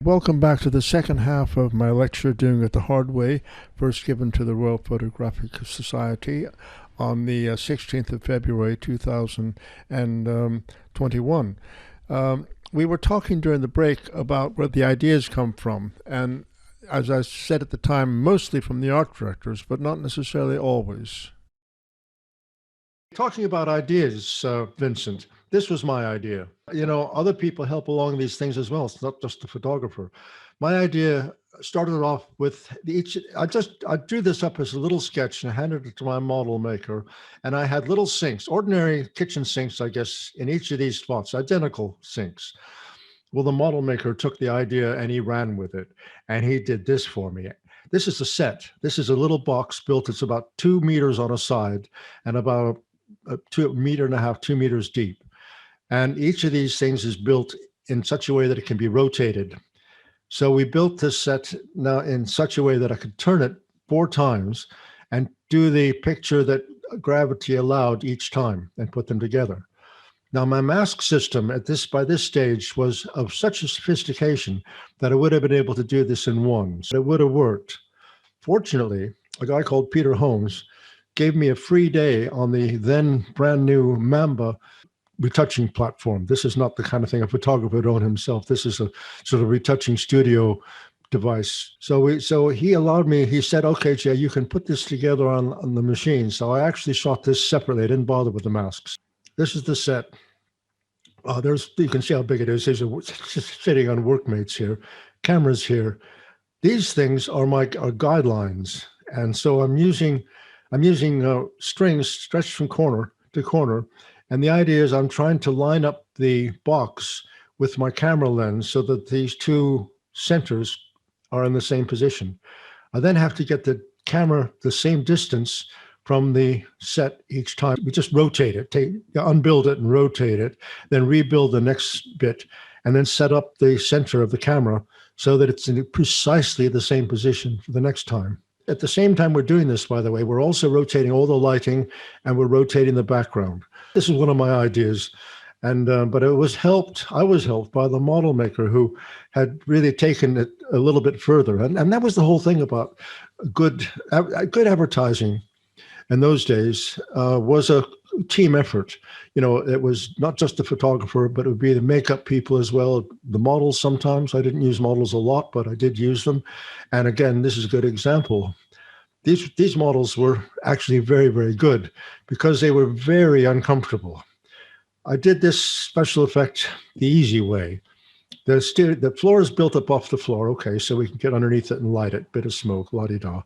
Welcome back to the second half of my lecture, Doing It the Hard Way, first given to the Royal Photographic Society on the 16th of February 2021. We were talking during the break about where the ideas come from, and as I said at the time, mostly from the art directors, but not necessarily always. Talking about ideas, Vincent, this was my idea. You know, other people help along these things as well. It's not just the photographer. My idea started off with I drew this up as a little sketch and handed it to my model maker. And I had little sinks, ordinary kitchen sinks, I guess, in each of these spots, identical sinks. Well, the model maker took the idea and he ran with it. And he did this for me. This is a set. This is a little box built. It's about 2 meters on a side and about a 2.5 meters, 2 meters deep. And each of these things is built in such a way that it can be rotated. So we built this set now in such a way that I could turn it 4 times and do the picture that gravity allowed each time and put them together. Now my mask system by this stage was of such a sophistication that I would have been able to do this in one. So it would have worked. Fortunately, a guy called Peter Holmes gave me a free day on the then brand new Mamba retouching platform. This is not the kind of thing a photographer would own himself. This is a sort of retouching studio device. So he allowed me, he said, okay, Jay, you can put this together on the machine. So I actually shot this separately. I didn't bother with the masks. This is the set. You can see how big it is. These are sitting on workmates here, cameras here. These things are guidelines. And so I'm using strings stretched from corner to corner. And the idea is I'm trying to line up the box with my camera lens so that these 2 centers are in the same position. I then have to get the camera the same distance from the set each time. We just rotate it, unbuild it and rotate it, then rebuild the next bit, and then set up the center of the camera so that it's in precisely the same position for the next time. At the same time we're doing this, by the way, we're also rotating all the lighting and we're rotating the background. This is one of my ideas. And but I was helped by the model maker who had really taken it a little bit further. And that was the whole thing about good advertising in those days was a team effort. You know, it was not just the photographer, but it would be the makeup people as well, the models sometimes. I didn't use models a lot, but I did use them. And again, this is a good example. These models were actually very, very good because they were very uncomfortable. I did this special effect the easy way. The floor is built up off the floor. Okay, so we can get underneath it and light it, bit of smoke, la-di-da.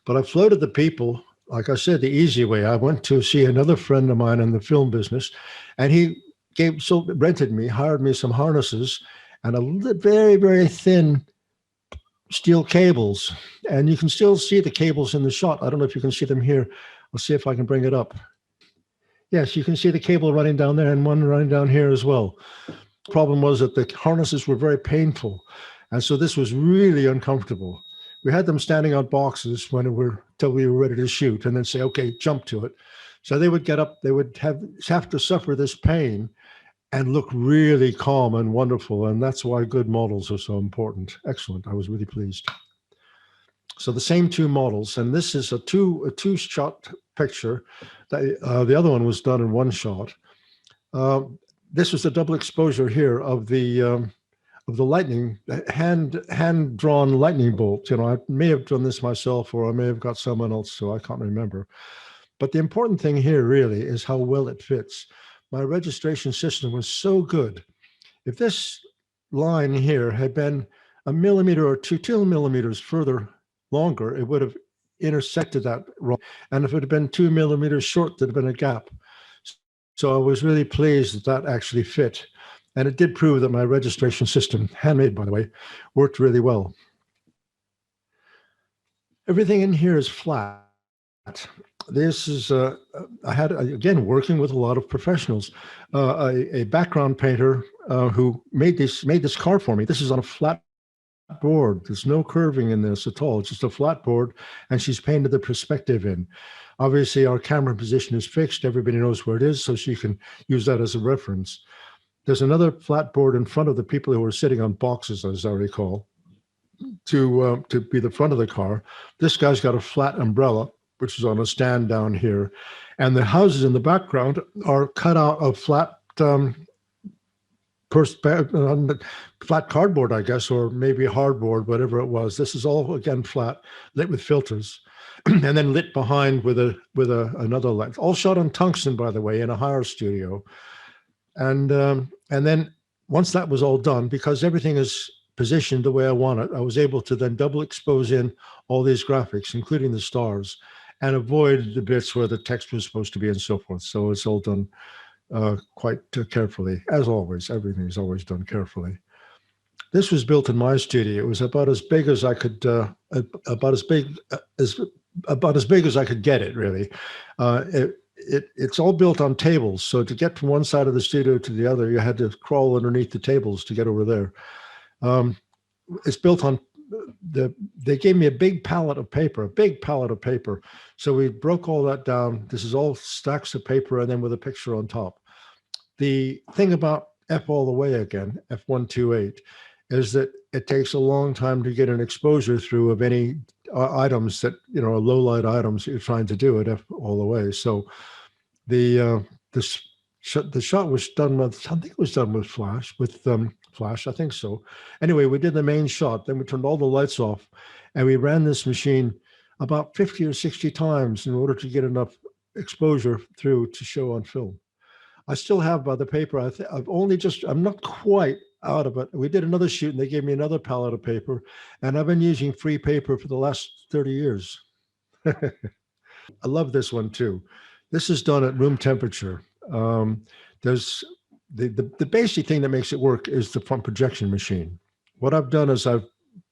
But I floated the people, like I said, the easy way. I went to see another friend of mine in the film business, and he hired me some harnesses and a very, very thin steel cables. And you can still see the cables in the shot. I don't know if you can see them here. I'll see if I can bring it up. Yes, you can see the cable running down there and one running down here as well. The problem was that the harnesses were very painful. And so this was really uncomfortable. We had them standing on boxes till we were ready to shoot and then say, okay, jump to it. So they would get up, they would have to suffer this pain and look really calm and wonderful. And that's why good models are so important. Excellent. I was really pleased. So the same 2 models, and this is a two shot picture. The other one was done in 1 shot. This was a double exposure here of the lightning, hand drawn lightning bolt. You know, I may have done this myself, or I may have got someone else, so I can't remember. But the important thing here really is how well it fits. My registration system was so good. If this line here had been a millimeter or 2 millimeters further longer, it would have intersected that wrong. And if it had been 2 millimeters short, there'd have been a gap. So I was really pleased that actually fit. And it did prove that my registration system, handmade by the way, worked really well. Everything in here is flat. This is, I had, again, working with a lot of professionals, a background painter who made this car for me. This is on a flat board. There's no curving in this at all. It's just a flat board, and she's painted the perspective in. Obviously, our camera position is fixed. Everybody knows where it is, so she can use that as a reference. There's another flat board in front of the people who were sitting on boxes, as I recall, to be the front of the car. This guy's got a flat umbrella, which is on a stand down here. And the houses in the background are cut out of flat flat cardboard, I guess, or maybe hardboard, whatever it was. This is all, again, flat, lit with filters, and then lit behind with another light. All shot on tungsten, by the way, in a higher studio. And then once that was all done, because everything is positioned the way I want it, I was able to then double expose in all these graphics, including the stars, and avoid the bits where the text was supposed to be and so forth. So it's all done quite carefully. As always, everything is always done carefully. This was built in my studio. It was about as big as I could, about as big as I could get it, really. It's all built on tables. So to get from one side of the studio to the other, you had to crawl underneath the tables to get over there. It's built on they gave me a big pallet of paper, So we broke all that down. This is all stacks of paper and then with a picture on top. The thing about F all the way again, F128, is that it takes a long time to get an exposure through of any items that, low light items you're trying to do at F all the way. So the shot was done with, I think it was done with flash, I think so. Anyway, we did the main shot, then we turned all the lights off, and we ran this machine about 50 or 60 times in order to get enough exposure through to show on film. I still have by the paper, I'm not quite out of it. We did another shoot and they gave me another pallet of paper, and I've been using free paper for the last 30 years. I love this one too. This is done at room temperature. There's the basic thing that makes it work is the front projection machine. What I've done is I've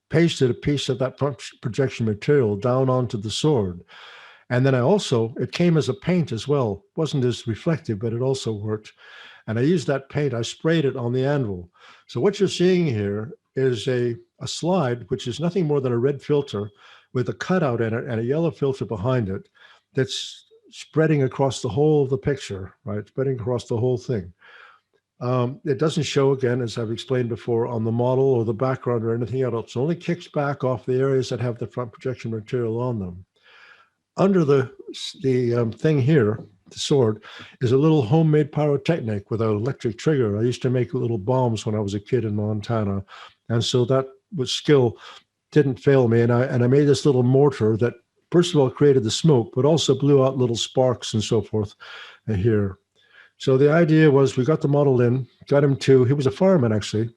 pasted a piece of that front projection material down onto the sword. And then it came as a paint as well. It wasn't as reflective, but it also worked. And I used that paint, I sprayed it on the anvil. So what you're seeing here is a slide, which is nothing more than a red filter with a cutout in it and a yellow filter behind it that's spreading across the whole of the picture, right? Spreading across the whole thing. It doesn't show, again, as I've explained before, on the model or the background or anything else. It only kicks back off the areas that have the front projection material on them. Under the thing here, the sword, is a little homemade pyrotechnic with an electric trigger. I used to make little bombs when I was a kid in Montana. And so that was skill didn't fail me. And I made this little mortar that, first of all, created the smoke, but also blew out little sparks and so forth here. So the idea was we got the model in, got him to, he was a fireman actually,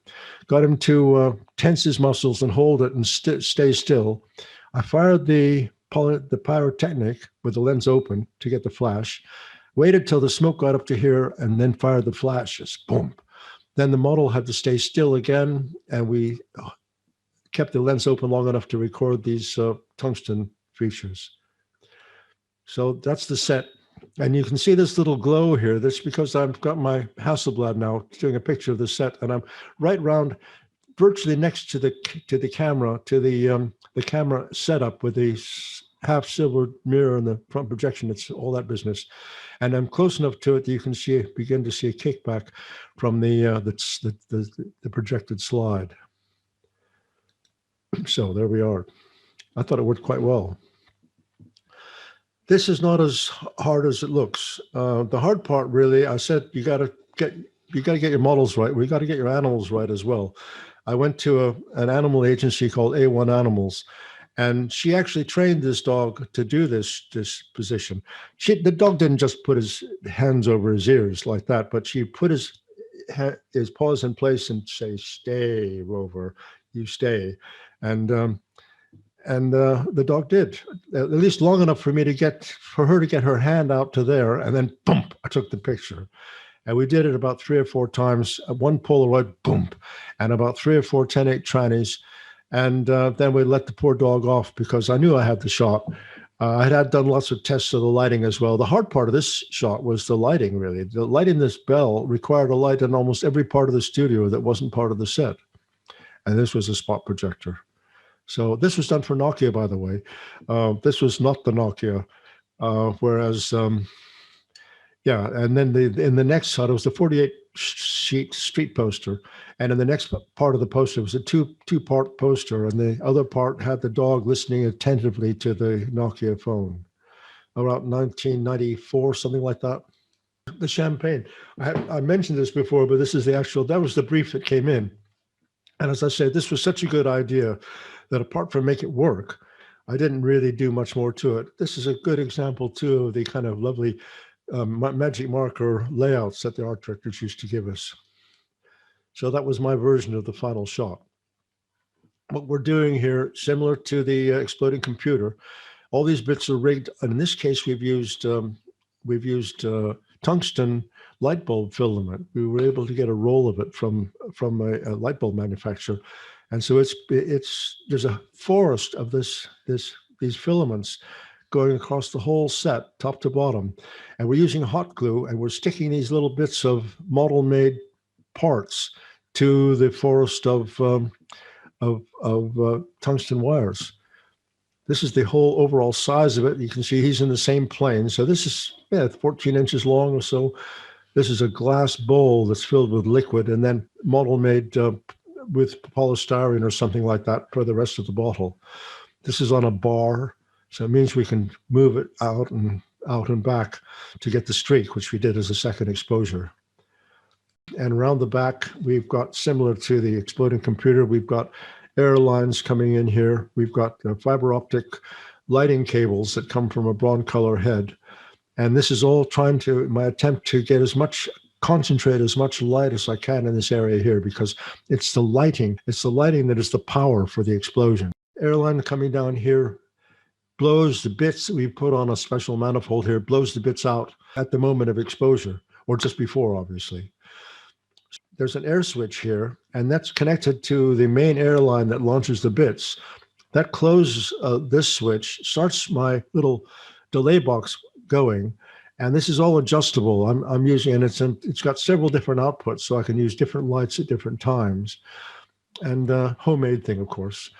got him to tense his muscles and hold it and stay still. I fired the pyrotechnic with the lens open to get the flash, waited till the smoke got up to here, and then fired the flash, just boom. Then the model had to stay still again, and we kept the lens open long enough to record these tungsten features. So that's the set. And you can see this little glow here. That's because I've got my Hasselblad now doing a picture of the set, and I'm right round, virtually next to the camera, to the camera setup with the half silver mirror and the front projection. It's all that business, and I'm close enough to it that you can begin to see a kickback from the projected slide. So there we are. I thought it worked quite well. This is not as hard as it looks. The hard part, really, I said, you got to get your models right. We got to get your animals right as well. I went to an animal agency called A1 Animals, and she actually trained this dog to do this position. The dog didn't just put his hands over his ears like that, but she put his paws in place and say, "Stay, Rover, you stay," and the dog did, at least long enough for her to get her hand out to there, and then boom, I took the picture. And we did it about 3 or 4 times, one Polaroid, boom, and about 3 or 4 10-8 trannies. And then we let the poor dog off because I knew I had the shot. I had done lots of tests of the lighting as well. The hard part of this shot was the lighting, really. The light in this bell required a light in almost every part of the studio that wasn't part of the set. And this was a spot projector. So this was done for Nokia, by the way. This was not the Nokia, whereas Yeah, and then in the next shot, it was the 48 sheet street poster, and in the next part of the poster was a two-part poster, and the other part had the dog listening attentively to the Nokia phone. Around 1994, something like that. The champagne. I mentioned this before, but this is the actual. That was the brief that came in, and as I said, this was such a good idea that apart from make it work, I didn't really do much more to it. This is a good example too of the kind of lovely magic marker layouts that the art directors used to give us. So that was my version of the final shot. What we're doing here, similar to the exploding computer, all these bits are rigged. And in this case, we've used tungsten light bulb filament. We were able to get a roll of it from a light bulb manufacturer, and so there's a forest of these filaments going across the whole set, top to bottom. And we're using hot glue, and we're sticking these little bits of model-made parts to the forest of tungsten wires. This is the whole overall size of it. You can see he's in the same plane. So this is 14 inches long or so. This is a glass bowl that's filled with liquid and then model-made with polystyrene or something like that for the rest of the bottle. This is on a bar. So it means we can move it out and back to get the streak, which we did as a second exposure. And around the back, we've got, similar to the exploding computer, we've got air lines coming in here. We've got fiber optic lighting cables that come from a Broncolor head. And this is all my attempt to get concentrate as much light as I can in this area here, because it's the lighting that is the power for the explosion. Airline coming down here blows the bits that we put on a special manifold here, blows the bits out at the moment of exposure, or just before, obviously. There's an air switch here, and that's connected to the main airline that launches the bits. That closes this switch, starts my little delay box going, and this is all adjustable. I'm using, and it's got several different outputs, so I can use different lights at different times, and homemade thing, of course.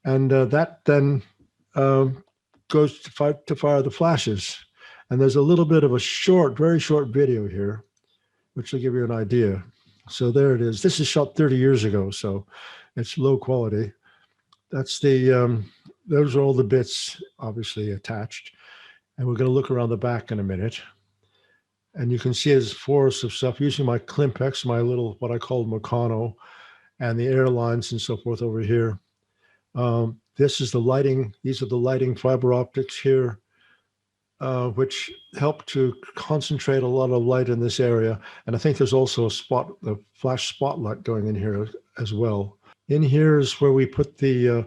And that then goes to fire the flashes. And there's a little bit of a very short video here, which will give you an idea. So there it is. This is shot 30 years ago, so it's low quality. That's those are all the bits obviously attached. And we're going to look around the back in a minute. And you can see there's forest of stuff using my Klimpex, my little, what I call Meccano, and the airlines and so forth over here. This is the lighting. These are the lighting fiber optics here, which help to concentrate a lot of light in this area. And I think there's also a flash spotlight going in here as well. In here is where we put the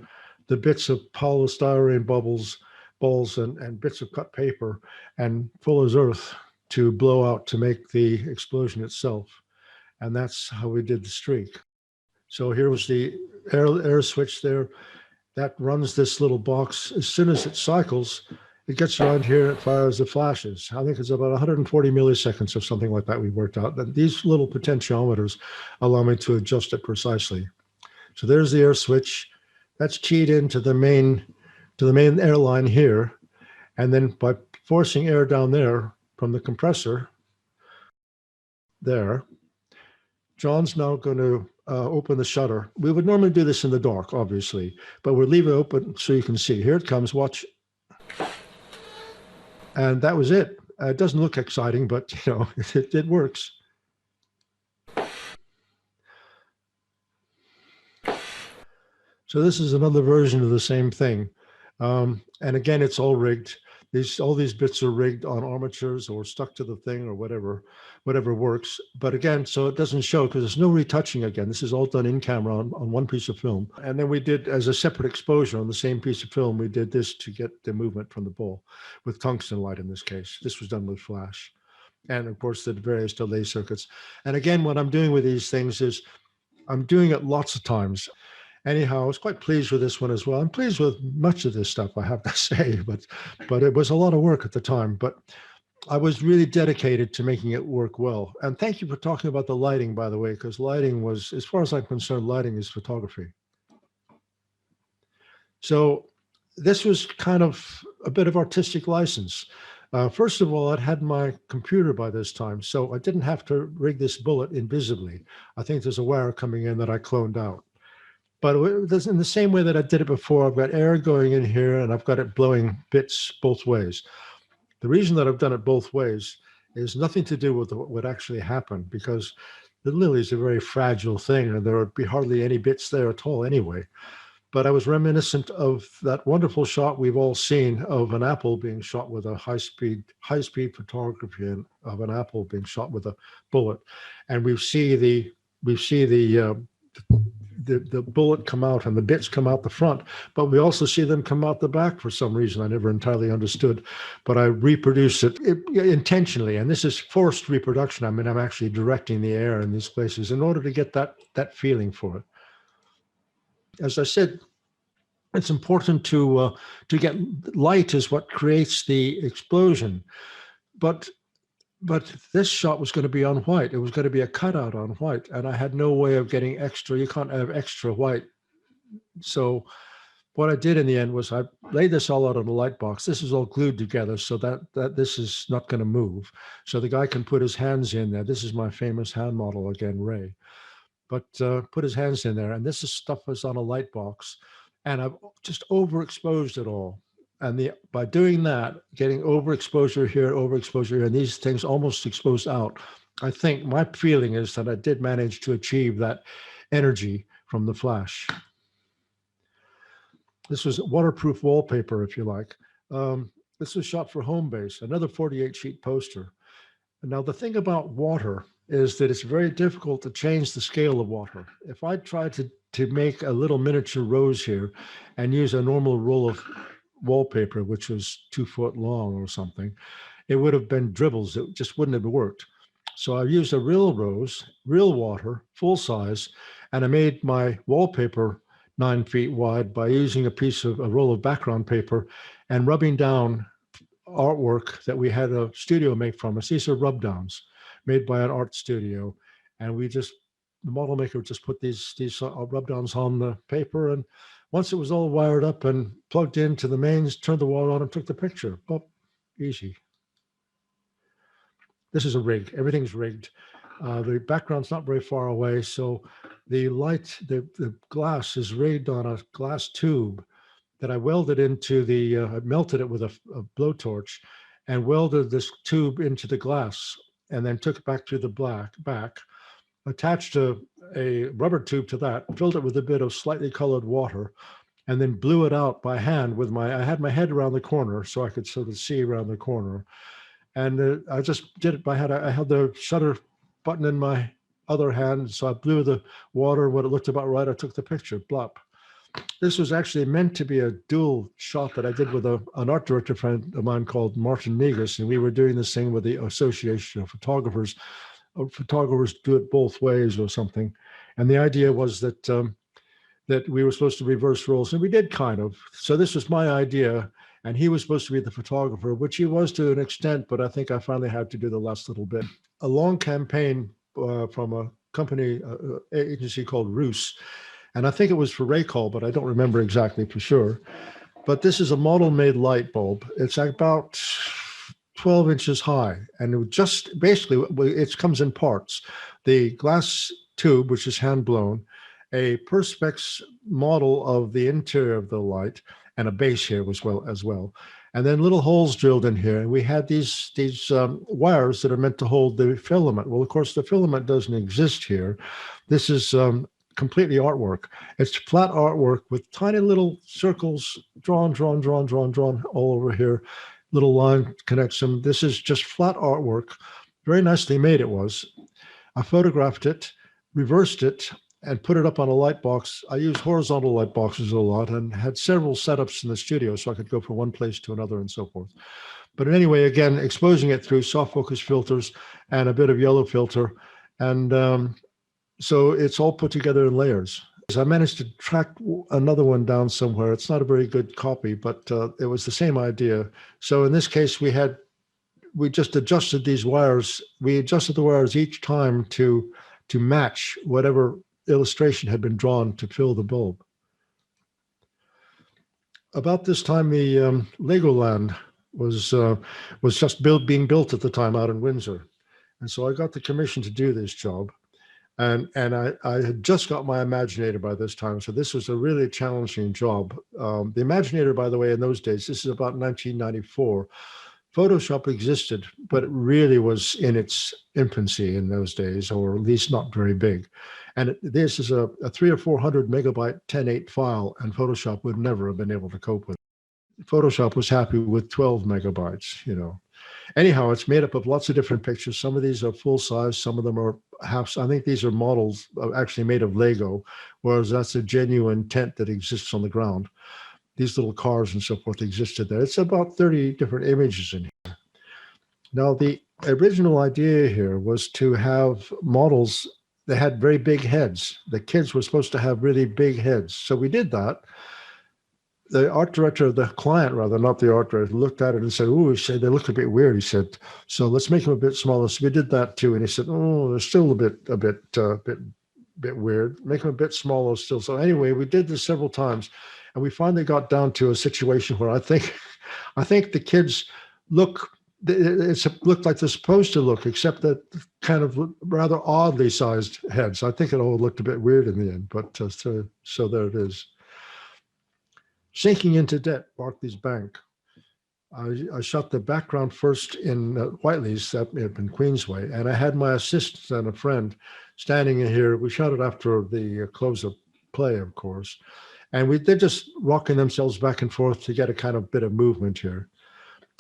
bits of polystyrene balls and bits of cut paper and Fuller's earth to blow out to make the explosion itself. And that's how we did the streak. So here was the air switch there. That runs this little box. As soon as it cycles, it gets around here, it fires the flashes. I think it's about 140 milliseconds or something like that we worked out. But these little potentiometers allow me to adjust it precisely. So there's the air switch. That's keyed into the main airline here. And then by forcing air down there from the compressor, there, John's now going to open the shutter. We would normally do this in the dark, obviously, but we'll leave it open so you can see. Here it comes, watch. And that was it. It doesn't look exciting, but it works. So this is another version of the same thing. And again, it's all rigged. All these bits are rigged on armatures or stuck to the thing or whatever works. But again, so it doesn't show because there's no retouching again. This is all done in camera on one piece of film. And then we did, as a separate exposure on the same piece of film, we did this to get the movement from the ball with tungsten light in this case. This was done with flash. And of course, the various delay circuits. And again, what I'm doing with these things is I'm doing it lots of times. Anyhow, I was quite pleased with this one as well. I'm pleased with much of this stuff, I have to say, but it was a lot of work at the time. But I was really dedicated to making it work well. And thank you for talking about the lighting, by the way, because lighting was, as far as I'm concerned, lighting is photography. So this was kind of a bit of artistic license. First of all, I'd had my computer by this time, so I didn't have to rig this bullet invisibly. I think there's a wire coming in that I cloned out. But in the same way that I did it before, I've got air going in here and I've got it blowing bits both ways. The reason that I've done it both ways is nothing to do with what actually happened, because the lily is a very fragile thing and there would be hardly any bits there at all anyway. But I was reminiscent of that wonderful shot we've all seen of an apple being shot with a high-speed photography of an apple being shot with a bullet, and we see the bullet come out and the bits come out the front, but we also see them come out the back for some reason I never entirely understood. But I reproduce it intentionally, and this is forced reproduction. I mean, I'm actually directing the air in these places in order to get that feeling for it. As I said, it's important to get light is what creates the explosion, but this shot was going to be on white. It was going to be a cutout on white, and I had no way of getting extra. You can't have extra white. So what I did in the end was I laid this all out on a light box. This is all glued together so that this is not going to move. So the guy can put his hands in there. This is my famous hand model again, Ray. But put his hands in there, and this is stuff was on a light box, and I've just overexposed it all. And by doing that, getting overexposure here, and these things almost exposed out, I think my feeling is that I did manage to achieve that energy from the flash. This was waterproof wallpaper, if you like. This was shot for Home Base, another 48-sheet poster. And now the thing about water is that it's very difficult to change the scale of water. If I tried to make a little miniature rose here and use a normal roll of wallpaper, which was 2 foot long or something, it would have been dribbles. It just wouldn't have worked. So I used a real rose, real water, full size, and I made my wallpaper 9 feet wide by using a roll of background paper and rubbing down artwork that we had a studio make from us. These are rub downs made by an art studio, and the model maker just put these rub downs on the paper, and once it was all wired up and plugged into the mains, turned the water on and took the picture. Well, easy. This is a rig. Everything's rigged. The background's not very far away, so the light, the glass is rigged on a glass tube that I welded into I melted it with a blowtorch and welded this tube into the glass, and then took it back to the back, attached a rubber tube to that, filled it with a bit of slightly colored water, and then blew it out by hand I had my head around the corner so I could sort of see around the corner. And I just did it by hand. I held the shutter button in my other hand, so I blew the water. When it looked about right, I took the picture, blop. This was actually meant to be a dual shot that I did with an art director friend of mine called Martin Negus, and we were doing this thing with the Association of Photographers. Photographers do it both ways or something. And the idea was that we were supposed to reverse roles, and we did kind of. So this was my idea, and he was supposed to be the photographer, which he was to an extent, but I think I finally had to do the last little bit. A long campaign from a company, agency called Roos, and I think it was for Raycall, but I don't remember exactly for sure. But this is a model-made light bulb. It's about 12 inches high, and it just basically, it comes in parts. The glass tube, which is hand-blown, a Perspex model of the interior of the light, and a base here as well. And then little holes drilled in here. And we had these wires that are meant to hold the filament. Well, of course, the filament doesn't exist here. This is completely artwork. It's flat artwork with tiny little circles drawn all over here. Little line connects them. This is just flat artwork. Very nicely made it was. I photographed it, reversed it, and put it up on a light box. I use horizontal light boxes a lot and had several setups in the studio so I could go from one place to another and so forth. But anyway, again, exposing it through soft focus filters and a bit of yellow filter. And so it's all put together in layers. I managed to track another one down somewhere. It's not a very good copy, but it was the same idea. So in this case, we just adjusted these wires. We adjusted the wires each time to match whatever illustration had been drawn to fill the bulb. About this time, the Legoland was just being built at the time out in Windsor. And so I got the commission to do this job. And I had just got my Imaginator by this time. So this was a really challenging job. The Imaginator, by the way, in those days, this is about 1994, Photoshop existed, but it really was in its infancy in those days, or at least not very big. And this is a 300 or 400 megabyte 10.8 file, and Photoshop would never have been able to cope with it. Photoshop was happy with 12 megabytes, you know. Anyhow, it's made up of lots of different pictures. Some of these are full size, some of them are half. I think these are models actually made of Lego, whereas that's a genuine tent that exists on the ground. These little cars and so forth existed there. It's about 30 different images in here. Now, the original idea here was to have models that had very big heads. The kids were supposed to have really big heads. So we did that. The art director, the client rather, not the art director, looked at it and said, "Oh," he said, "they look a bit weird." He said, "So let's make them a bit smaller." So we did that too. And he said, "Oh, they're still a bit weird. Make them a bit smaller still." So anyway, we did this several times. And we finally got down to a situation where I think the kids looked like they're supposed to look, except that kind of rather oddly sized heads. I think it all looked a bit weird in the end, but so there it is. Sinking into debt, Barclays Bank. I shot the background first in Whiteley's up in Queensway, and I had my assistant and a friend standing in here. We shot it after the close of play, of course. And they're just rocking themselves back and forth to get a kind of bit of movement here.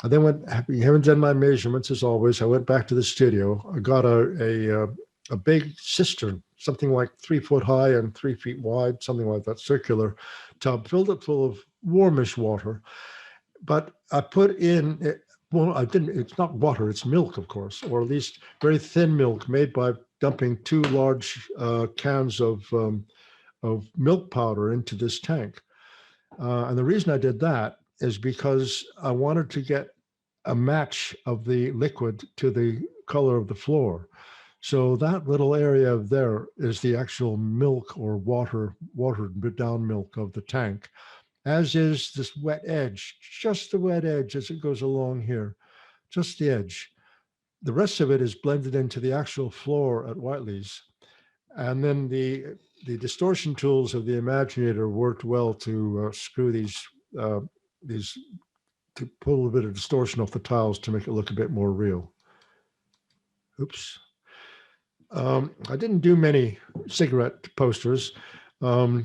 I then having done my measurements as always, I went back to the studio. I got a big cistern, something like 3 foot high and 3 feet wide, something like that, circular tub, filled it full of warmish water. But I put in, well, I didn't, it's not water, it's milk, of course, or at least very thin milk made by dumping 2 large cans of milk powder into this tank. And the reason I did that is because I wanted to get a match of the liquid to the color of the floor. So that little area there is the actual milk or watered down milk of the tank, as is this wet edge, just the wet edge as it goes along here, just the edge. The rest of it is blended into the actual floor at Whiteley's. And then the distortion tools of the Imaginator worked well to screw these, to pull a little bit of distortion off the tiles to make it look a bit more real. Oops. I didn't do many cigarette posters, but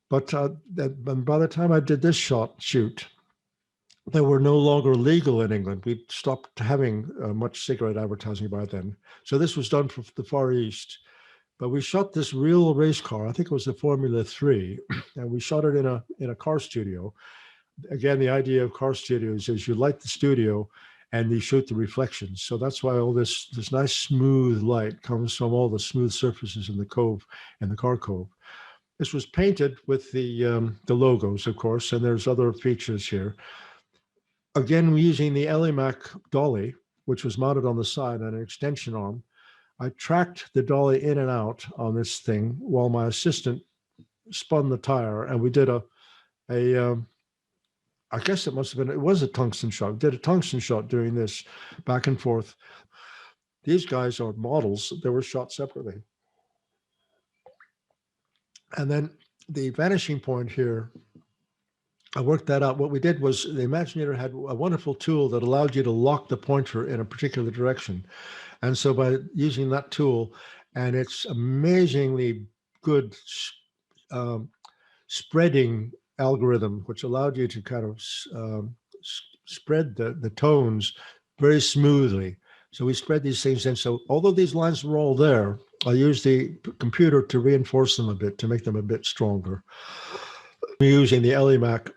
by the time I did this shoot, they were no longer legal in England. We'd stopped having much cigarette advertising by then. So this was done for the Far East. But we shot this real race car. I think it was the Formula 3, and we shot it in a car studio. Again, the idea of car studios is you light the studio and you shoot the reflections. So that's why all this nice smooth light comes from all the smooth surfaces in the cove, in the car cove. This was painted with the logos, of course, and there's other features here. Again, we're using the Elimac dolly, which was mounted on the side on an extension arm. I tracked the dolly in and out on this thing while my assistant spun the tire, and we did I guess it must have been, it was a tungsten shot. We did a tungsten shot doing this back and forth. These guys are models. They were shot separately. And then the vanishing point here, I worked that out. What we did was the Imaginator had a wonderful tool that allowed you to lock the pointer in a particular direction. And so by using that tool, and it's amazingly good spreading algorithm, which allowed you to kind of spread the tones very smoothly. So we spread these things in. So although these lines were all there, I used the computer to reinforce them a bit, to make them a bit stronger. I'm using the Elimac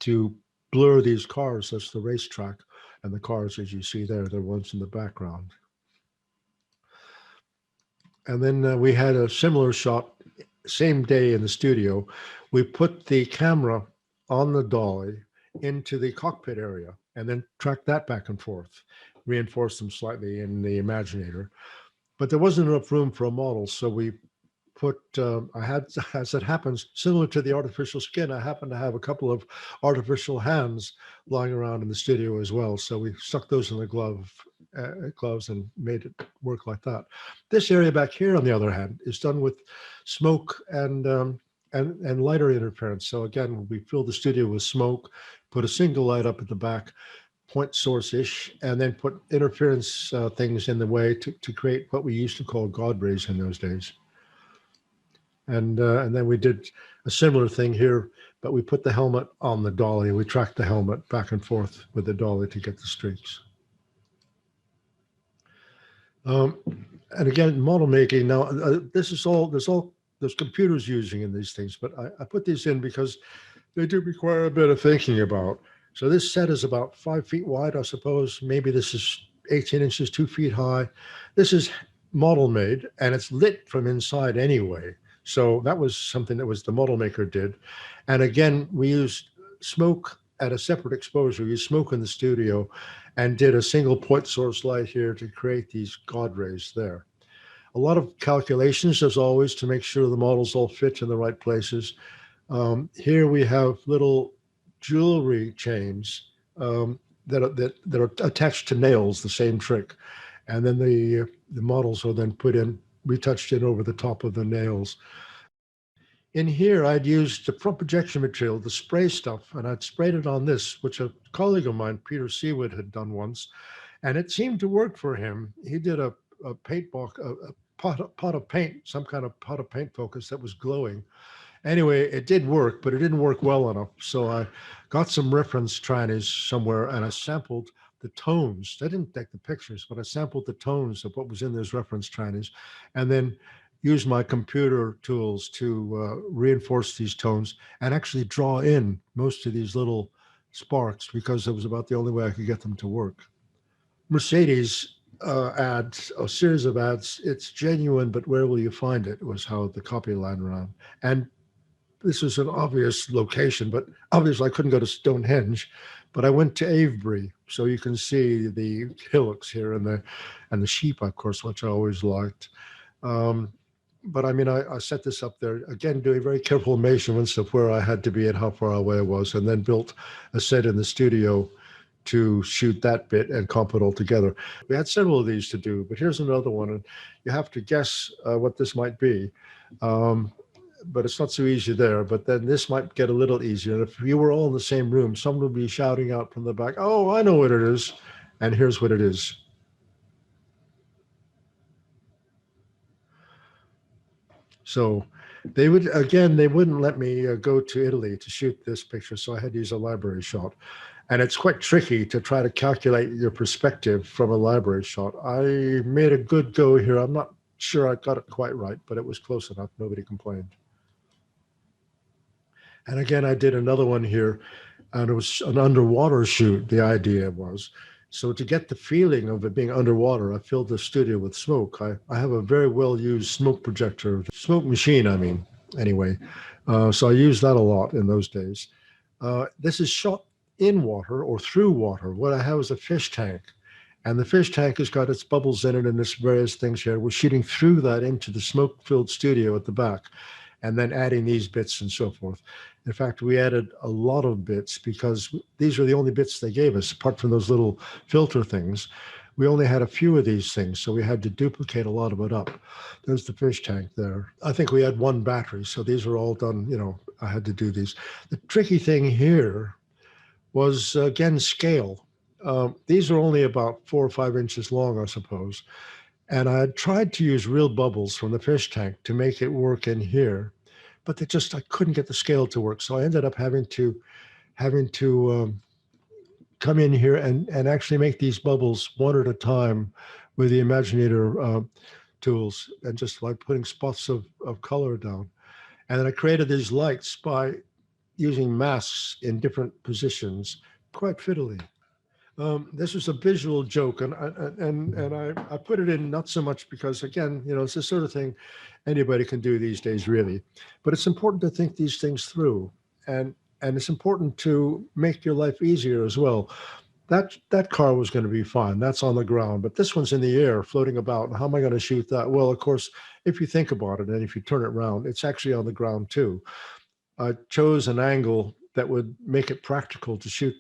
to blur these cars. That's the racetrack. And the cars, as you see there, the ones in the background. And then we had a similar shot, same day in the studio. We put the camera on the dolly into the cockpit area and then tracked that back and forth, reinforced them slightly in the Imaginator. But there wasn't enough room for a model, so we put, I had, as it happens, similar to the artificial skin, I happen to have a couple of artificial hands lying around in the studio as well. So we stuck those in the gloves and made it work like that. This area back here, on the other hand, is done with smoke and lighter interference. So again, we fill the studio with smoke, put a single light up at the back, point source-ish, and then put interference things in the way to create what we used to call God rays in those days. And then we did a similar thing here, but we put the helmet on the dolly. We tracked the helmet back and forth with the dolly to get the streaks. And again, model making. Now, this is all, there's computers using in these things, but I put these in because they do require a bit of thinking about. So this set is about 5 feet wide, I suppose. Maybe this is 18 inches, 2 feet high. This is model made, and it's lit from inside anyway. So that was something that was the model maker did. And again, we used smoke at a separate exposure. We used smoke in the studio and did a single point source light here to create these God rays there. A lot of calculations, as always, to make sure the models all fit in the right places. Here we have little jewelry chains that are attached to nails, the same trick. And then the models are then put in, retouched in over the top of the nails. In here, I'd used the front projection material, the spray stuff, and I'd sprayed it on this, which a colleague of mine, Peter Seawood, had done once. And it seemed to work for him. He did a paint box, a pot of paint, some kind of pot of paint focus that was glowing. Anyway, it did work, but it didn't work well enough. So I got some reference trannies somewhere and I sampled the tones. I didn't take the pictures, but I sampled the tones of what was in those reference trannies and then used my computer tools to reinforce these tones and actually draw in most of these little sparks because it was about the only way I could get them to work. Mercedes ads, a series of ads, it's genuine, but where will you find it, was how the copy line ran. And this was an obvious location, but obviously I couldn't go to Stonehenge, but I went to Avebury. So you can see the hillocks here and the sheep, of course, which I always liked. But I mean, I set this up there, again, doing very careful measurements of where I had to be and how far away I was, and then built a set in the studio to shoot that bit and comp it all together. We had several of these to do, but here's another one, and you have to guess what this might be. But it's not so easy there, but then this might get a little easier. And if you were all in the same room, someone would be shouting out from the back, "Oh, I know what it is." And here's what it is. So they would, again, they wouldn't let me go to Italy to shoot this picture. So I had to use a library shot. And it's quite tricky to try to calculate your perspective from a library shot. I made a good go here. I'm not sure I got it quite right, but it was close enough. Nobody complained. And again, I did another one here, and it was an underwater shoot, the idea was. So to get the feeling of it being underwater, I filled the studio with smoke. I have a very well-used smoke projector, smoke machine, I mean, anyway. So I used that a lot in those days. This is shot in water or through water. What I have is a fish tank. And the fish tank has got its bubbles in it and its various things here. We're shooting through that into the smoke-filled studio at the back, and then adding these bits and so forth. In fact, we added a lot of bits because these are the only bits they gave us, apart from those little filter things. We only had a few of these things, so we had to duplicate a lot of it up. There's the fish tank there. I think we had one battery, so these are all done, you know, I had to do these. The tricky thing here was, again, scale. These are only about 4 or 5 inches long, I suppose. And I had tried to use real bubbles from the fish tank to make it work in here, but I couldn't get the scale to work. So I ended up having to come in here and actually make these bubbles one at a time with the Imaginator tools, and just like putting spots of color down. And then I created these lights by using masks in different positions, quite fiddly. This was a visual joke, and I put it in not so much because, again, you know, it's the sort of thing anybody can do these days, really. But it's important to think these things through, and it's important to make your life easier as well. That car was going to be fine. That's on the ground, but this one's in the air, floating about. And how am I going to shoot that? Well, of course, if you think about it, and if you turn it around, it's actually on the ground too. I chose an angle that would make it practical to shoot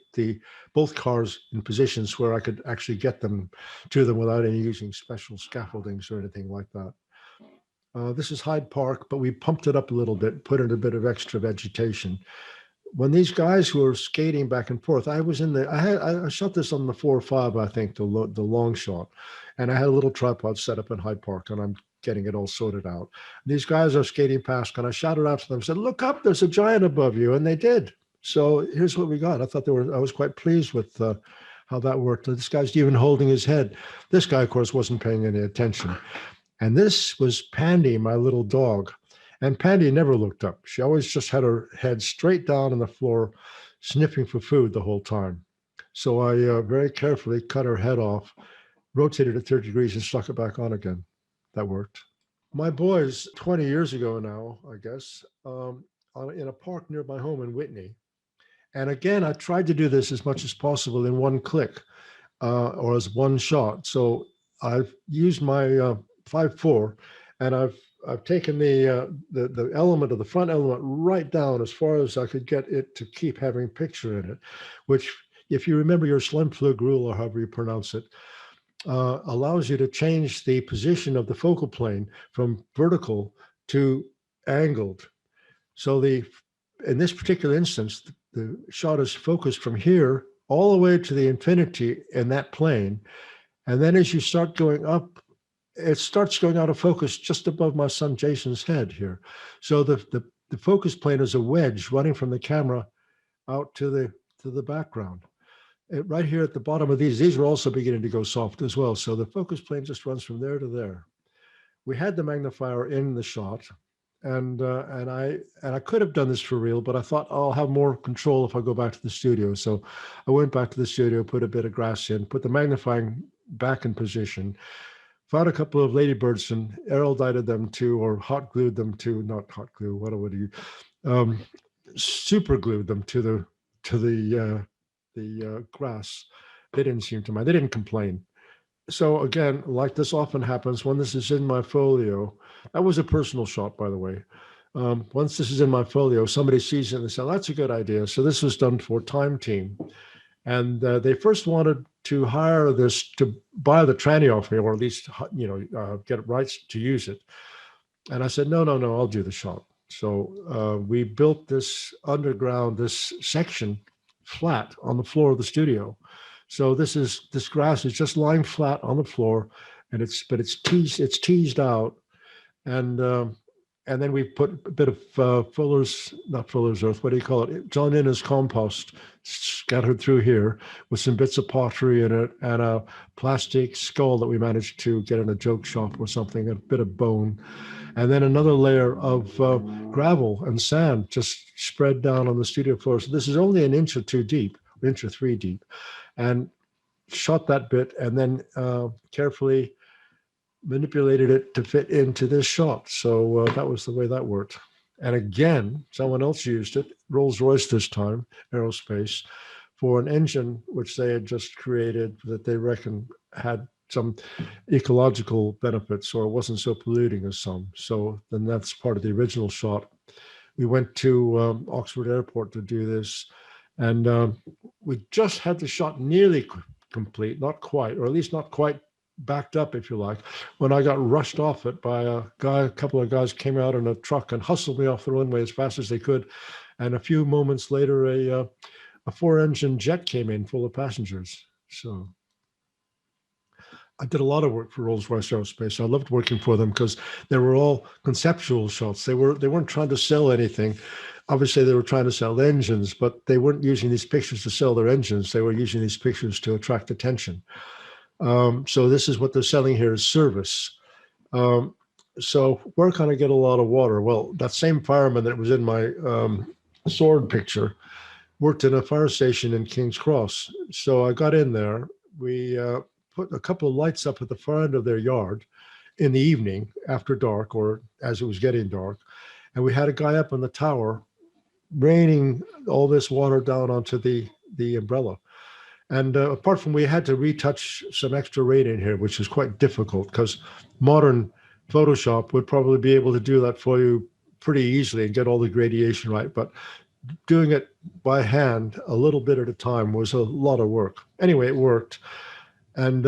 both cars in positions where I could actually get them to them without any using special scaffoldings or anything like that. This is Hyde Park, but we pumped it up a little bit, put in a bit of extra vegetation. When these guys were skating back and forth, I shot this on the 4.5, I think, the long shot, and I had a little tripod set up in Hyde Park, and I'm getting it all sorted out. These guys are skating past, and I shouted out to them, said, "Look up, there's a giant above you," and they did. So here's what we got. I thought I was quite pleased with how that worked. This guy's even holding his head. This guy, of course, wasn't paying any attention. And this was Pandy, my little dog. And Pandy never looked up. She always just had her head straight down on the floor, sniffing for food the whole time. So I very carefully cut her head off, rotated it 30 degrees, and stuck it back on again. That worked. My boys, 20 years ago now, I guess, in a park near my home in Whitney. And again, I tried to do this as much as possible in one click or as one shot. So I've used my 5.4, and I've taken the element of the front element right down as far as I could get it to keep having picture in it, which, if you remember your Schlemflug rule, or however you pronounce it, allows you to change the position of the focal plane from vertical to angled. So in this particular instance, the shot is focused from here all the way to the infinity in that plane. And then as you start going up, it starts going out of focus just above my son Jason's head here. So the focus plane is a wedge running from the camera out to the background. Right here at the bottom of these are also beginning to go soft as well. So the focus plane just runs from there to there. We had the magnifier in the shot, and I could have done this for real, but I thought I'll have more control if I go back to the studio. So I went back to the studio, put a bit of grass in, put the magnifying back in position, found a couple of ladybirds and aeroldited them to, or hot glued them to, not hot glue, what would you, super glued them to the grass. They didn't seem to mind. They didn't complain. So again, like this often happens, when this is in my folio, that was a personal shot, by the way. Once this is in my folio, somebody sees it and they say, "That's a good idea." So this was done for Time Team. And they first wanted to hire this, to buy the tranny off me, or at least, get rights to use it. And I said, no, I'll do the shot. So we built this section flat on the floor of the studio. So this grass is just lying flat on the floor, and it's teased out, and then we put a bit of not Fuller's earth, what do you call it? John Innes compost scattered through here with some bits of pottery in it, and a plastic skull that we managed to get in a joke shop or something, a bit of bone, and then another layer of gravel and sand just spread down on the studio floor. So this is only an inch or 2 deep, an inch or 3 deep, and shot that bit, and then carefully manipulated it to fit into this shot. So that was the way that worked. And again, someone else used it, Rolls-Royce this time, aerospace, for an engine which they had just created that they reckon had some ecological benefits, or wasn't so polluting as some. So then that's part of the original shot. We went to Oxford Airport to do this, and we just had the shot nearly complete, not quite, or at least not quite backed up, if you like, when I got rushed off it by a couple of guys came out in a truck and hustled me off the runway as fast as they could. And a few moments later, a 4-engine jet came in full of passengers. So I did a lot of work for Rolls-Royce Aerospace. I loved working for them because they were all conceptual shots. They weren't trying to sell anything. Obviously, they were trying to sell engines, but they weren't using these pictures to sell their engines. They were using these pictures to attract attention. So this is what they're selling here is service. So where can I get a lot of water? Well, that same fireman that was in my sword picture worked in a fire station in King's Cross. So I got in there. We put a couple of lights up at the far end of their yard in the evening after dark, or as it was getting dark. And we had a guy up on the tower raining all this water down onto the umbrella. And apart from, we had to retouch some extra rain in here, which is quite difficult because modern Photoshop would probably be able to do that for you pretty easily and get all the gradation right. But doing it by hand, a little bit at a time, was a lot of work. Anyway, it worked. And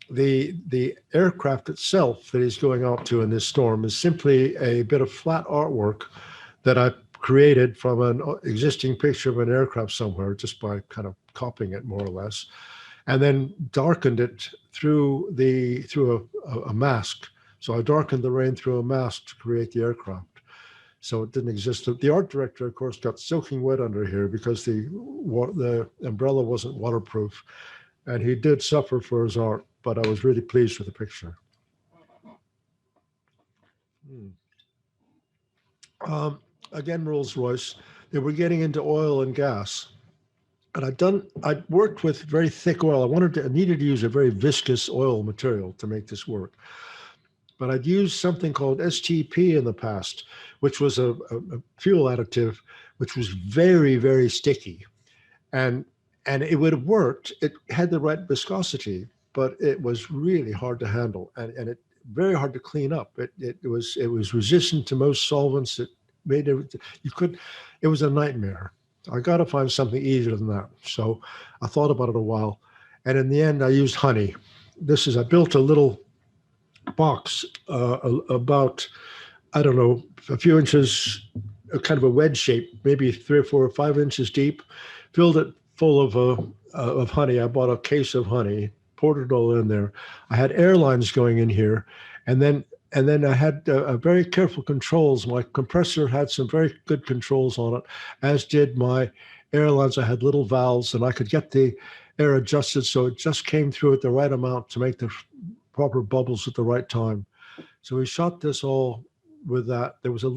the aircraft itself that he's going out to in this storm is simply a bit of flat artwork that I created from an existing picture of an aircraft somewhere, just by kind of copying it more or less, and then darkened it through a mask. So I darkened the rain through a mask to create the aircraft. So it didn't exist. The art director, of course, got soaking wet under here because the umbrella wasn't waterproof, and he did suffer for his art. But I was really pleased with the picture. Again, Rolls-Royce, they were getting into oil and gas. And I'd worked with very thick oil. I needed to use a very viscous oil material to make this work. But I'd used something called STP in the past, which was a fuel additive, which was very, very sticky. And it would have worked. It had the right viscosity, but it was really hard to handle, and it very hard to clean up. It was resistant to most solvents. It made it was a nightmare. I got to find something easier than that. So I thought about it a while, and in the end, I used honey. I built a little box about, I don't know, a few inches, kind of a wedge shape, maybe 3 or 4 or 5 inches deep, filled it full of honey. I bought a case of honey, poured it all in there. I had airlines going in here, and then I had very careful controls. My compressor had some very good controls on it, as did my airlines. I had little valves, and I could get the air adjusted so it just came through at the right amount to make the proper bubbles at the right time. So we shot this all with that. There was a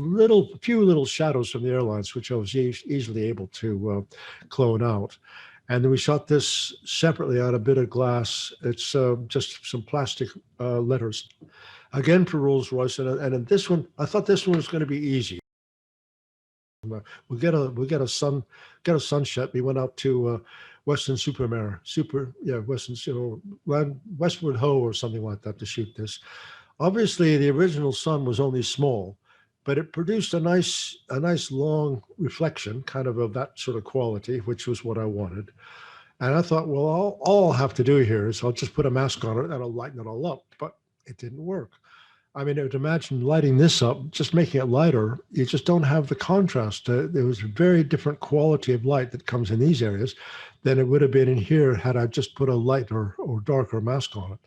few little shadows from the airlines, which I was easily able to clone out. And then we shot this separately on a bit of glass. It's just some plastic letters. Again for Rolls-Royce, and in this one, I thought this one was going to be easy. We'll get a sunset. We went out to Westward Ho or something like that to shoot this. Obviously, the original sun was only small, but it produced a nice long reflection, kind of that sort of quality, which was what I wanted. And I thought, well, all I'll have to do here is I'll just put a mask on it and I'll lighten it all up. But it didn't work. I mean, I would imagine lighting this up, just making it lighter, you just don't have the contrast. There was a very different quality of light that comes in these areas than it would have been in here had I just put a lighter or darker mask on it.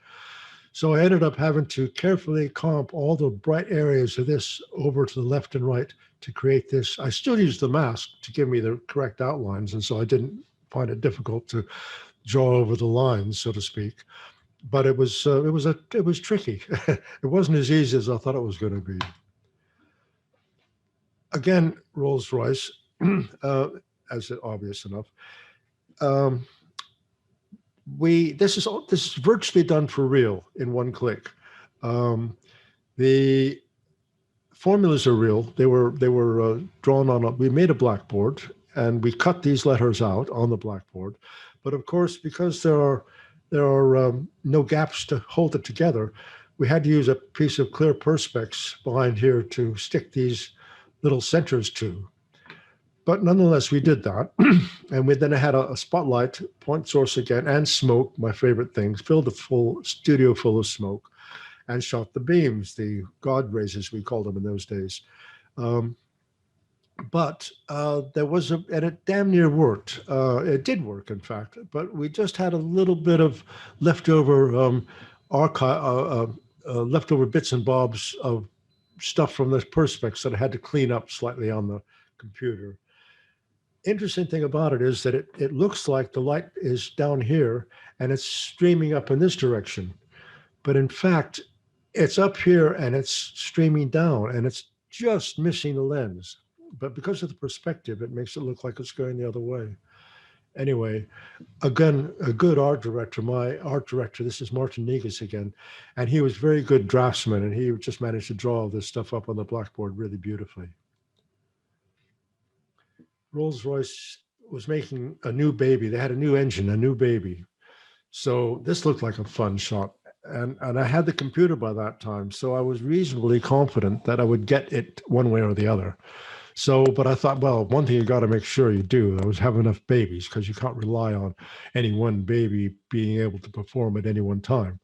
So I ended up having to carefully comp all the bright areas of this over to the left and right to create this. I still used the mask to give me the correct outlines, and so I didn't find it difficult to draw over the lines, so to speak. But it was tricky. It wasn't as easy as I thought it was going to be. Again, Rolls-Royce, as obvious enough. This is virtually done for real in one click. The formulas are real. They were drawn on we made a blackboard and we cut these letters out on the blackboard. But of course, because there are no gaps to hold it together, we had to use a piece of clear perspex behind here to stick these little centers to. But nonetheless, we did that. And we then had a spotlight, point source again, and smoke, my favorite things, filled the full studio full of smoke, and shot the beams, the God rays, as we called them in those days. But there was and it damn near worked. It did work, in fact, but we just had a little bit of leftover leftover bits and bobs of stuff from the perspex that I had to clean up slightly on the computer. Interesting thing about it is that it looks like the light is down here and it's streaming up in this direction. But in fact, it's up here and it's streaming down and it's just missing the lens. But because of the perspective, it makes it look like it's going the other way. Anyway, again, a good art director, my art director, this is Martin Negus again, and he was very good draftsman, and he just managed to draw all this stuff up on the blackboard really beautifully. Rolls-Royce was making a new baby. They had a new engine, a new baby. So this looked like a fun shot. and I had the computer by that time, so I was reasonably confident that I would get it one way or the other. So, but I thought, well, one thing you got to make sure you do is have enough babies, because you can't rely on any one baby being able to perform at any one time.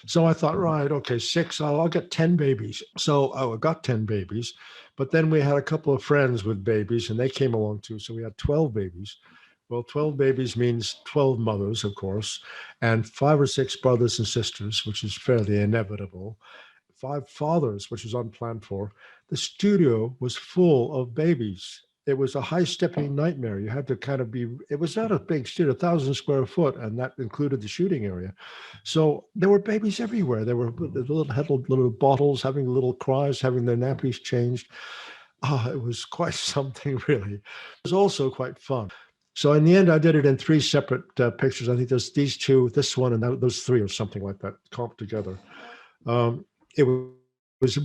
So I thought, right, okay, six, I'll get 10 babies. So I got 10 babies, but then we had a couple of friends with babies and they came along too. So we had 12 babies. Well, 12 babies means 12 mothers, of course, and 5 or 6 brothers and sisters, which is fairly inevitable. 5 fathers, which was unplanned for. The studio was full of babies. It was a high-stepping nightmare. You had to kind of be, it was not a big studio, 1,000 square foot, and that included the shooting area. So there were babies everywhere. There were little bottles, having little cries, having their nappies changed. It was quite something, really. It was also quite fun. So in the end, I did it in 3 separate pictures. I think there's these 2, this one, and those 3 or something like that, comped together. It was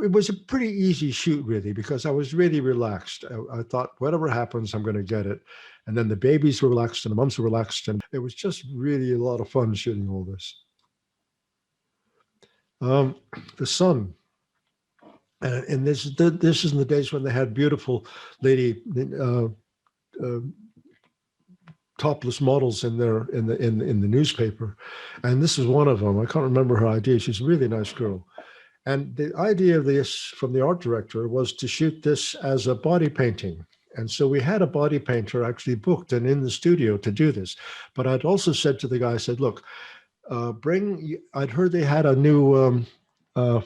it was a pretty easy shoot, really, because I was really relaxed. I thought, whatever happens, I'm going to get it. And then the babies were relaxed and the moms were relaxed. And it was just really a lot of fun shooting all this. The sun. And this is in the days when they had beautiful lady topless models in the newspaper, and this is one of them. I can't remember her ID. She's a really nice girl. And the idea of this from the art director was to shoot this as a body painting. And so we had a body painter actually booked and in the studio to do this. But I'd also said to the guy, I said, look, I'd heard they had a new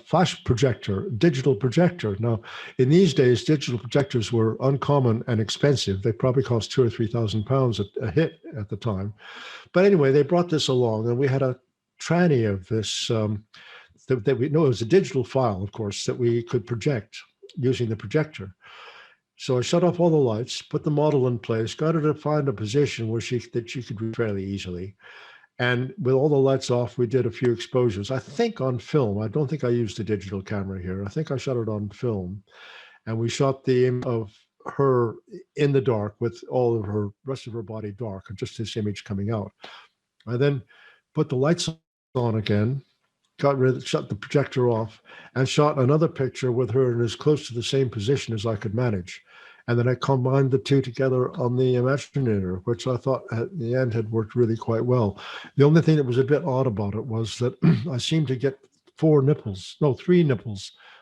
flash projector, digital projector. Now, in these days, digital projectors were uncommon and expensive. They probably cost £2,000 or £3,000 a hit at the time. But anyway, they brought this along, and we had a tranny of this that we know it was a digital file, of course, that we could project using the projector. So I shut off all the lights, put the model in place, got her to find a position where she could read fairly easily. And with all the lights off, we did a few exposures, I think on film. I don't think I used a digital camera here. I think I shot it on film. And we shot the image of her in the dark with all of her rest of her body dark, and just this image coming out. I then put the lights on again, shut the projector off, and shot another picture with her in as close to the same position as I could manage. And then I combined the 2 together on the Imaginator, which I thought at the end had worked really quite well. The only thing that was a bit odd about it was that I seemed to get 3 nipples. I think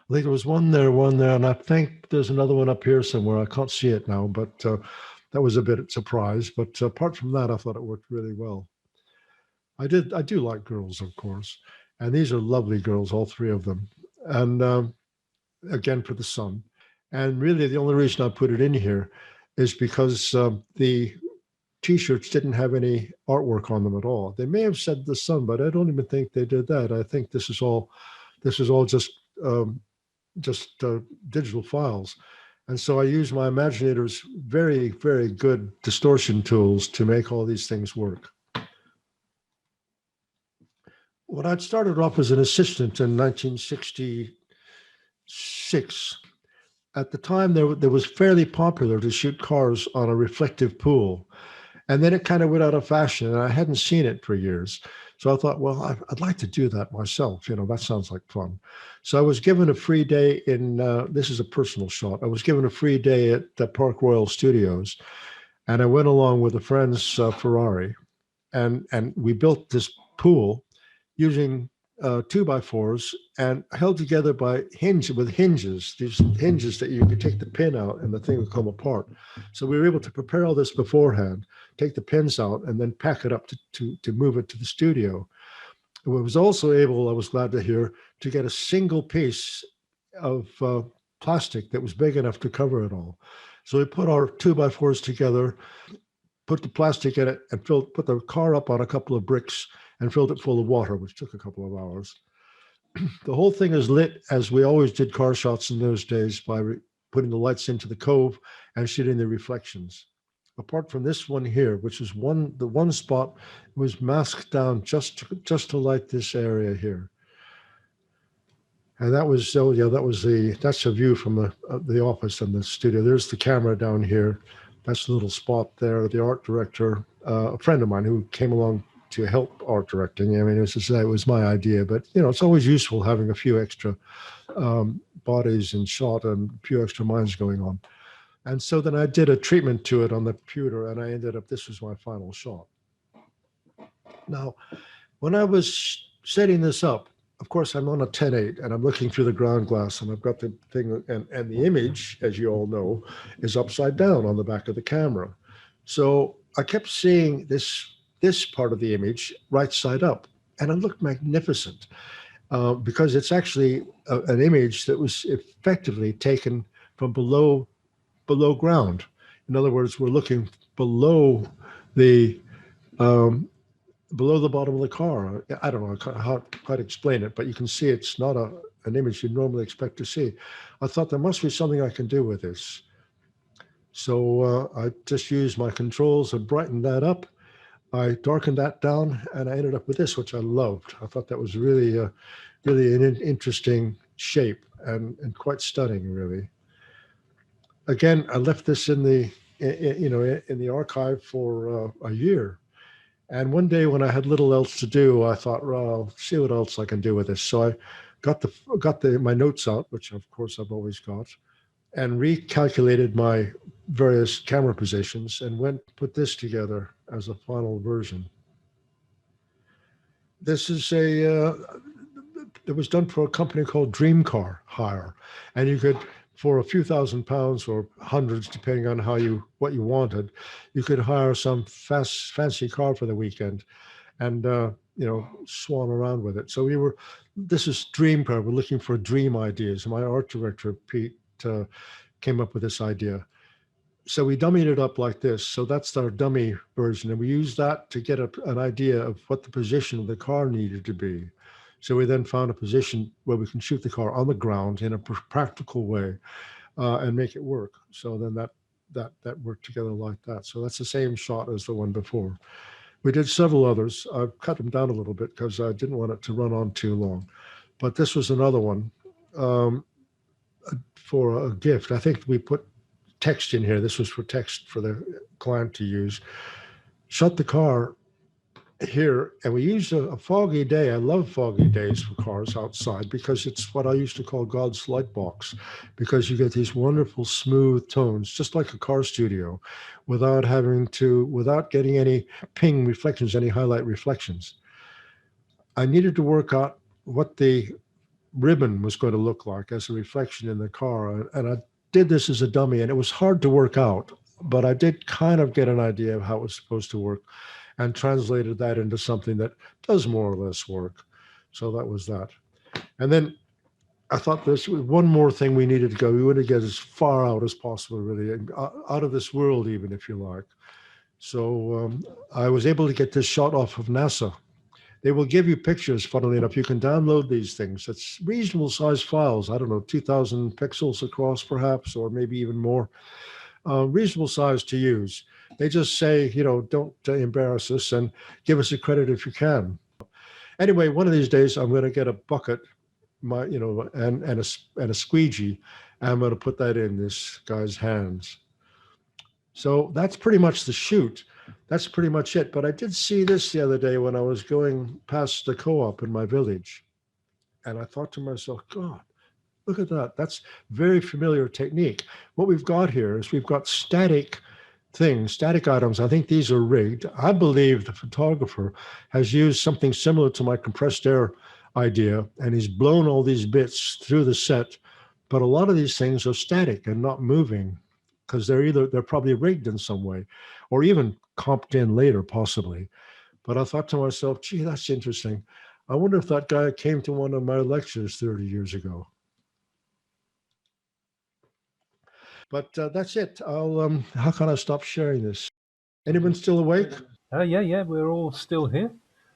there was one there, and I think there's another one up here somewhere. I can't see it now, but that was a bit of a surprise. But apart from that, I thought it worked really well. I do like girls, of course. And these are lovely girls, all 3 of them. And again, for the sun. And really, the only reason I put it in here is because the T-shirts didn't have any artwork on them at all. They may have said the sun, but I don't even think they did that. I think this is all just digital files. And so I use my Imaginator's very, very good distortion tools to make all these things work. When I'd started off as an assistant in 1966, at the time there was fairly popular to shoot cars on a reflective pool. And then it kind of went out of fashion, and I hadn't seen it for years. So I thought, well, I'd like to do that myself. That sounds like fun. So I was given a free day in, this is a personal shot. I was given a free day at the Park Royal Studios, and I went along with a friend's Ferrari, and we built this pool using 2x4s and held together by hinges, these hinges that you could take the pin out and the thing would come apart. So we were able to prepare all this beforehand, take the pins out, and then pack it up to move it to the studio. I was also able, I was glad to hear, to get a single piece of plastic that was big enough to cover it all. So we put our 2x4s together, put the plastic in it, and put the car up on a couple of bricks and filled it full of water, which took a couple of hours. The whole thing is lit, as we always did car shots in those days, by putting the lights into the cove and shooting the reflections. Apart from this one here, which is the one spot was masked down just to light this area here. And that was, so yeah, that's a view from the office and the studio. There's the camera down here. That's the little spot there. The art director, a friend of mine who came along to help art directing. I mean, as I say, it was my idea, but you know, it's always useful having a few extra bodies in shot and a few extra minds going on. And so then I did a treatment to it on the computer, and I ended up, this was my final shot. Now, when I was setting this up, of course, I'm on a 10.8 and I'm looking through the ground glass, and I've got the thing, and the image, as you all know, is upside down on the back of the camera. So I kept seeing this part of the image right side up, and it looked magnificent because it's actually an image that was effectively taken from below ground. In other words, we're looking below the bottom of the car. I don't know how to quite explain it, but you can see it's not an image you'd normally expect to see. I thought there must be something I can do with this. So I just used my controls and brightened that up. I darkened that down, and I ended up with this, which I loved. I thought that was really, really an interesting shape and quite stunning, really. Again, I left this in the, in the archive for a year. And one day when I had little else to do, I thought, well, I'll see what else I can do with this. So I got my notes out, which of course I've always got, and recalculated my various camera positions and put this together as a final version. This is it was done for a company called Dream Car Hire, and you could, for a few £1,000s or hundreds, depending on what you wanted, you could hire some fancy car for the weekend, and swan around with it. So this is Dream Car. We're looking for dream ideas. My art director Pete came up with this idea. So we dummied it up like this. So that's our dummy version, and we used that to get an idea of what the position of the car needed to be. So we then found a position where we can shoot the car on the ground in a practical way and make it work. So then that worked together like that. So that's the same shot as the one before. We did several others. I've cut them down a little bit because I didn't want it to run on too long. But this was another one for a gift. I think we put text in here. This was for text for the client to use. Shut the car here, and we used a foggy day. I love foggy days for cars outside because it's what I used to call God's light box, because you get these wonderful smooth tones, just like a car studio, without getting any ping reflections, any highlight reflections. I needed to work out what the ribbon was going to look like as a reflection in the car, and I did this as a dummy, and it was hard to work out, but I did kind of get an idea of how it was supposed to work, and translated that into something that does more or less work. So that was that. And then I thought this was one more thing we needed to go. We wanted to get as far out as possible, really, out of this world, even, if you like. So I was able to get this shot off of NASA. They will give you pictures, funnily enough. You can download these things. It's reasonable size files. I don't know, 2,000 pixels across, perhaps, or maybe even more. Reasonable size to use. They just say, don't embarrass us and give us a credit if you can. Anyway, one of these days I'm going to get a bucket, and a squeegee, and I'm going to put that in this guy's hands. So that's pretty much the shoot. That's pretty much it. But I did see this the other day when I was going past the co-op in my village, and I thought to myself, God, look at that. That's very familiar technique. What we've got here is we've got static things, static items. I think these are rigged. I believe the photographer has used something similar to my compressed air idea, and he's blown all these bits through the set. But a lot of these things are static and not moving because they're probably rigged in some way, or even comped in later, possibly. But I thought to myself, gee, that's interesting. I wonder if that guy came to one of my lectures 30 years ago. But that's it. How can I stop sharing this? Anyone still awake? Yeah, we're all still here.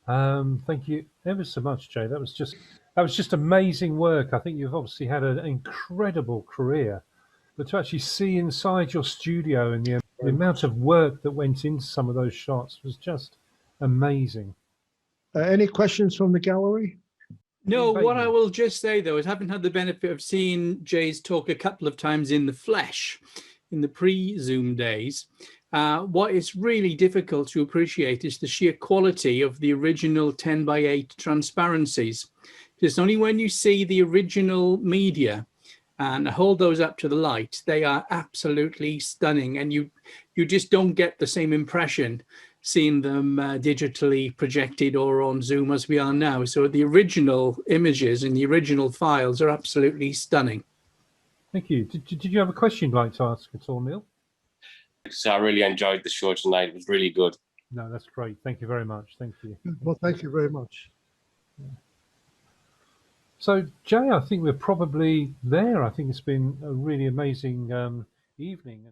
Thank you ever so much, Jay. That was just amazing work. I think you've obviously had an incredible career, but to actually see inside your studio and the amount of work that went into some of those shots was just amazing. Any questions from the gallery? No, what I will just say, though, is having had the benefit of seeing Jay's talk a couple of times in the flesh in the pre-Zoom days, What is really difficult to appreciate is the sheer quality of the original 10:8 transparencies. It's only when you see the original media and hold those up to the light, they are absolutely stunning, and you just don't get the same impression seeing them digitally projected or on Zoom as we are now. So the original images and the original files are absolutely stunning. Thank you. Did you have a question you'd like to ask at all, Neil? So I really enjoyed the show tonight. It was really good. No, that's great. Thank you very much. Thank you. Well, thank you very much. So, Jay, I think we're probably there. I think it's been a really amazing evening.